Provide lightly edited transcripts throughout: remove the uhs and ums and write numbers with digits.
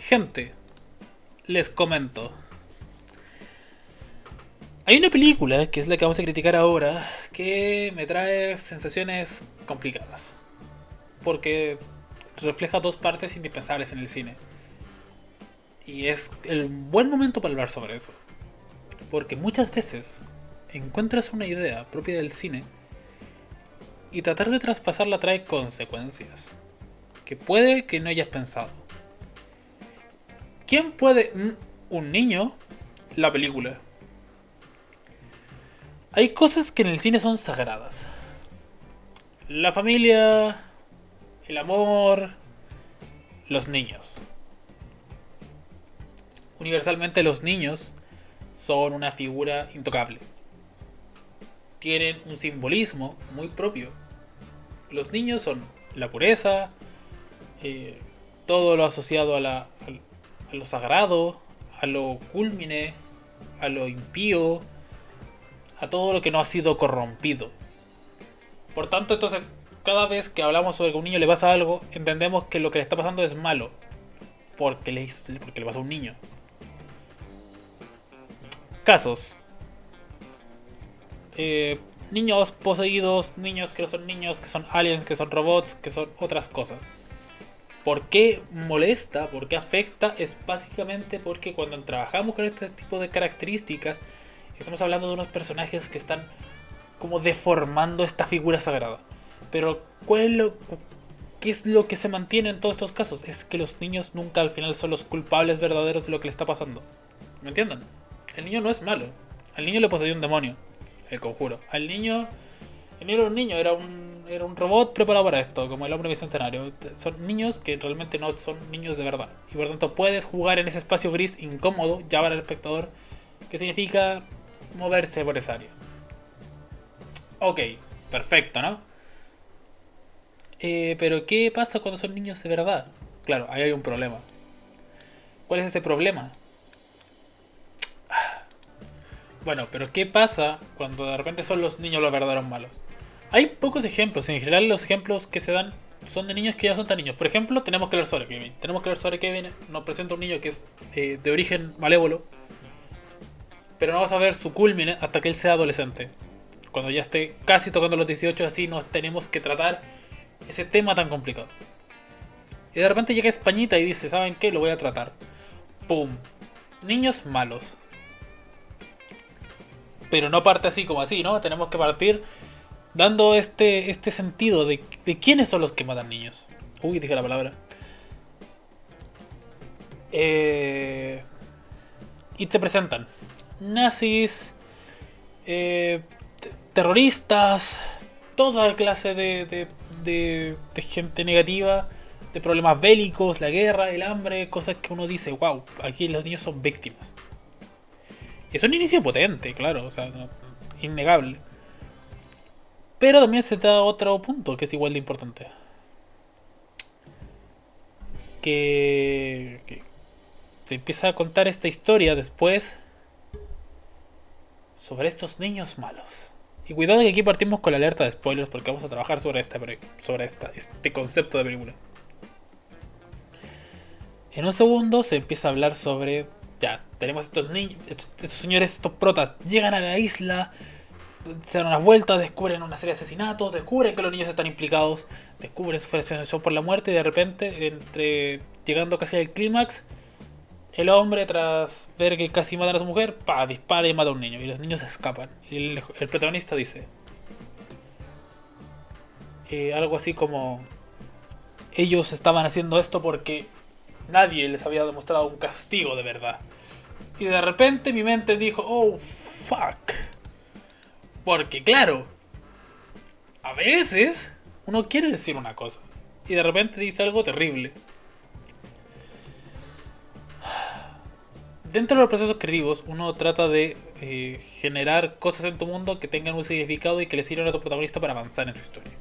Gente, les comento. Hay una película, que es la que vamos a criticar ahora, que me trae sensaciones complicadas. Porque refleja dos partes indispensables en el cine. Y es el buen momento para hablar sobre eso. Porque muchas veces encuentras una idea propia del cine y tratar de traspasarla trae consecuencias que puede que no hayas pensado. ¿Quién puede? Un niño, la película. Hay cosas que en el cine son sagradas. La familia, el amor, los niños. Universalmente los niños son una figura intocable. Tienen un simbolismo muy propio. Los niños son la pureza, todo lo asociado a lo sagrado, a lo culmine, a lo impío, a todo lo que no ha sido corrompido. Por tanto, entonces, cada vez que hablamos sobre que a un niño le pasa algo, entendemos que lo que le está pasando es malo, porque le pasa a un niño. Casos. Niños poseídos, niños que no son niños, que son aliens, que son robots, que son otras cosas. ¿Por qué molesta? ¿Por qué afecta? Es básicamente porque cuando trabajamos con este tipo de características, estamos hablando de unos personajes que están como deformando esta figura sagrada. Pero ¿qué es lo que se mantiene en todos estos casos? Es que los niños nunca al final son los culpables verdaderos de lo que le está pasando. ¿Me entienden? El niño no es malo. Al niño le poseyó un demonio. El conjuro. El niño era un niño, era un robot preparado para esto, como el hombre bicentenario. Son niños que realmente no son niños de verdad. Y por lo tanto puedes jugar en ese espacio gris incómodo, ya para el espectador, que significa moverse por esa área. Ok, perfecto, ¿no? Pero ¿qué pasa cuando son niños de verdad? Claro, ahí hay un problema. ¿Cuál es ese problema? Bueno, pero ¿qué pasa cuando de repente son los niños los verdaderos malos? Hay pocos ejemplos, en general los ejemplos que se dan son de niños que ya son tan niños. Por ejemplo, tenemos que hablar sobre Kevin. Tenemos que hablar sobre Kevin, nos presenta un niño que es de origen malévolo, pero no vas a ver su culmine hasta que él sea adolescente. Cuando ya esté casi tocando los 18, así nos tenemos que tratar ese tema tan complicado. Y de repente llega Españita y dice, ¿saben qué? Lo voy a tratar. ¡Pum! Niños malos. Pero no parte así como así, ¿no? Tenemos que partir dando este sentido de quiénes son los que matan niños. Uy, dije la palabra. Y te presentan nazis, terroristas, toda clase de gente negativa, de problemas bélicos, la guerra, el hambre, cosas que uno dice, wow, aquí los niños son víctimas. Es un inicio potente, claro, o sea, innegable. Pero también se da otro punto que es igual de importante. Que se empieza a contar esta historia después sobre estos niños malos. Y cuidado que aquí partimos con la alerta de spoilers porque vamos a trabajar sobre este concepto de película. En un segundo se empieza a hablar sobre... Ya, tenemos estos niños, estos señores, estos protas, llegan a la isla, se dan unas vueltas, descubren una serie de asesinatos, descubren que los niños están implicados, descubren su fascinación por la muerte y de repente, llegando casi al clímax, el hombre, tras ver que casi matan a su mujer, dispara y mata a un niño y los niños escapan. Y el protagonista dice algo así como: ellos estaban haciendo esto porque nadie les había demostrado un castigo de verdad. Y de repente mi mente dijo, oh, fuck. Porque claro, a veces uno quiere decir una cosa y de repente dice algo terrible. Dentro de los procesos creativos, uno trata de generar cosas en tu mundo que tengan un significado y que le sirvan a tu protagonista para avanzar en su historia.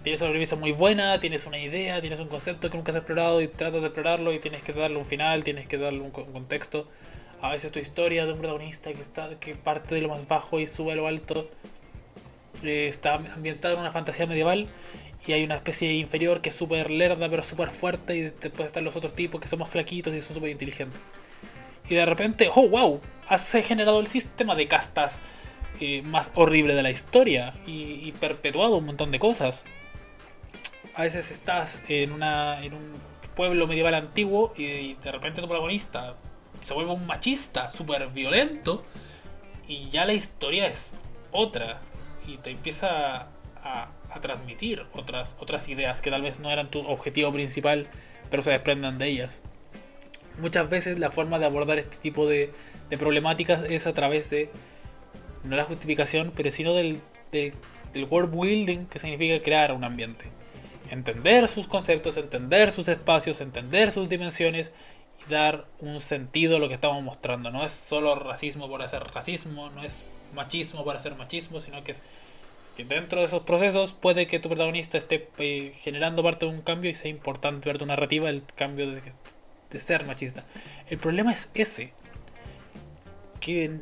Tienes una premisa muy buena, tienes una idea, tienes un concepto que nunca has explorado y tratas de explorarlo y tienes que darle un final, tienes que darle un contexto. A veces tu historia de un protagonista que parte de lo más bajo y sube a lo alto está ambientada en una fantasía medieval y hay una especie inferior que es súper lerda pero súper fuerte, y después están los otros tipos que son más flaquitos y son súper inteligentes. Y de repente, oh wow, has generado el sistema de castas más horrible de la historia y perpetuado un montón de cosas. A veces estás en un pueblo medieval antiguo y de repente tu protagonista se vuelve un machista súper violento y ya la historia es otra y te empieza a transmitir otras ideas que tal vez no eran tu objetivo principal, pero se desprendan de ellas. Muchas veces la forma de abordar este tipo de problemáticas es a través de, no la justificación, pero sino del world building, que significa crear un ambiente. Entender sus conceptos, entender sus espacios, entender sus dimensiones y dar un sentido a lo que estamos mostrando. No es solo racismo por hacer racismo, no es machismo por hacer machismo, sino que es que dentro de esos procesos puede que tu protagonista esté generando parte de un cambio y sea importante ver tu narrativa el cambio de ser machista. El problema es ese, que,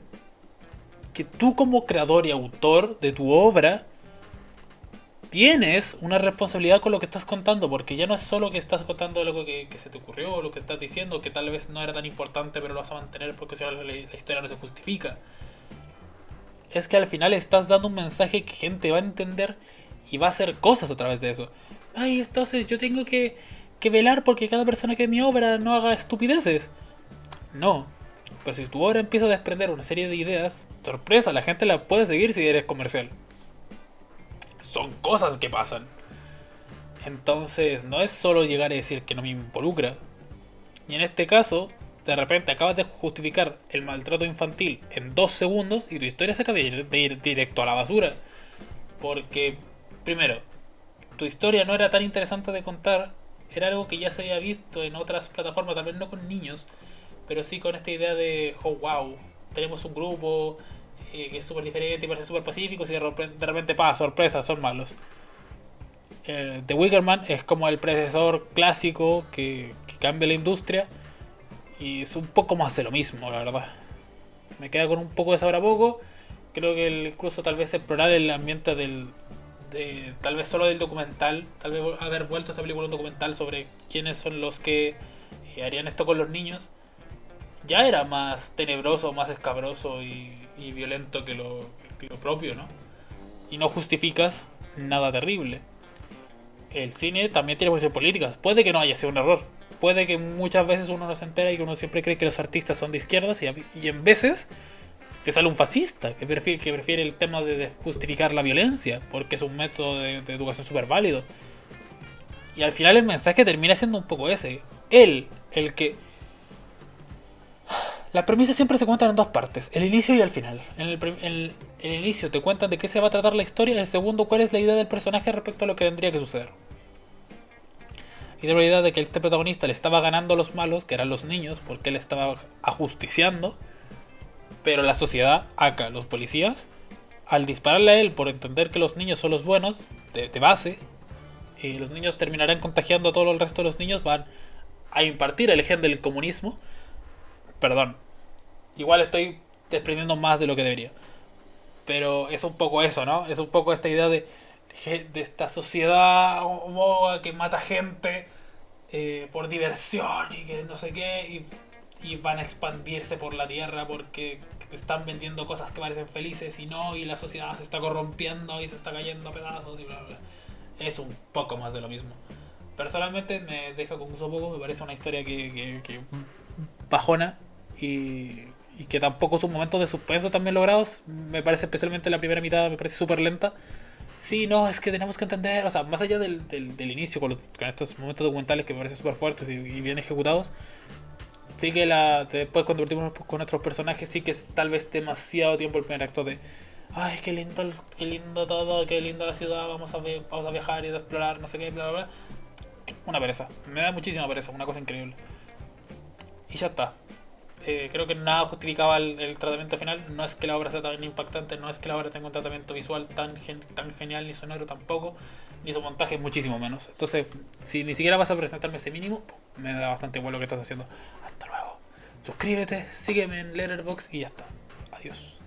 que tú como creador y autor de tu obra tienes una responsabilidad con lo que estás contando, porque ya no es solo que estás contando algo que se te ocurrió o lo que estás diciendo, que tal vez no era tan importante pero lo vas a mantener porque si no la historia no se justifica. Es que al final estás dando un mensaje que gente va a entender y va a hacer cosas a través de eso. Ay, entonces yo tengo que velar porque cada persona que ve mi obra no haga estupideces. No, pero si tu obra empieza a desprender una serie de ideas, sorpresa, la gente la puede seguir si eres comercial. Son cosas que pasan. Entonces no es solo llegar a decir que no me involucra. Y en este caso, de repente acabas de justificar el maltrato infantil en 2 segundos y tu historia se acaba de ir directo a la basura. Porque, primero, tu historia no era tan interesante de contar. Era algo que ya se había visto en otras plataformas, tal vez no con niños, pero sí con esta idea de, oh wow, tenemos un grupo que es súper diferente y parece súper pacífico y de repente, sorpresa, son malos. The Wicker Man es como el predecesor clásico que cambia la industria y es un poco más de lo mismo, la verdad. Me queda con un poco de sabor a poco. Creo que incluso tal vez explorar el ambiente tal vez solo del documental, tal vez haber vuelto a esta película un documental sobre quiénes son los que harían esto con los niños, ya era más tenebroso, más escabroso y violento que lo propio, ¿no? Y no justificas nada terrible. El cine también tiene posiciones políticas. Puede que no haya sido un error. Puede que muchas veces uno no se entera y que uno siempre cree que los artistas son de izquierdas y en veces te sale un fascista que prefiere el tema de justificar la violencia porque es un método de educación súper válido. Y al final el mensaje termina siendo un poco ese. Él, el que... Las premisas siempre se cuentan en dos partes, el inicio y el final. En el inicio te cuentan de qué se va a tratar la historia, en el segundo cuál es la idea del personaje respecto a lo que tendría que suceder. Y de la idea de que este protagonista le estaba ganando a los malos, que eran los niños, porque él estaba ajusticiando, pero la sociedad, acá, los policías, al dispararle a él por entender que los niños son los buenos, de base, los niños terminarán contagiando a todo el resto de los niños, van a impartir el gen del comunismo. Perdón, igual estoy desprendiendo más de lo que debería. Pero es un poco eso, ¿no? Es un poco esta idea de esta sociedad homoga que mata gente por diversión y que no sé qué. Y van a expandirse por la tierra porque están vendiendo cosas que parecen felices y no. Y la sociedad se está corrompiendo y se está cayendo a pedazos y bla, bla, bla. Es un poco más de lo mismo. Personalmente me deja con gusto poco. Me parece una historia que bajona y que tampoco sus momentos de suspenso también logrados. Me parece especialmente la primera mitad, me parece súper lenta. Sí, no, es que tenemos que entender, o sea, más allá del inicio con estos momentos documentales que me parecen súper fuertes y bien ejecutados, sí que después cuando partimos con nuestros personajes, sí que es tal vez demasiado tiempo el primer acto de ay, qué lindo todo, qué linda la ciudad, vamos a viajar y a explorar, no sé qué, bla, bla, bla. Una pereza, me da muchísima pereza, una cosa increíble. Y ya está. Creo que nada justificaba el tratamiento final. No es que la obra sea tan impactante, no es que la obra tenga un tratamiento visual tan genial, ni sonoro tampoco, ni su montaje muchísimo menos. Entonces, si ni siquiera vas a presentarme ese mínimo, me da bastante igual lo que estás haciendo. Hasta luego. Suscríbete, sígueme en Letterboxd y ya está. Adiós.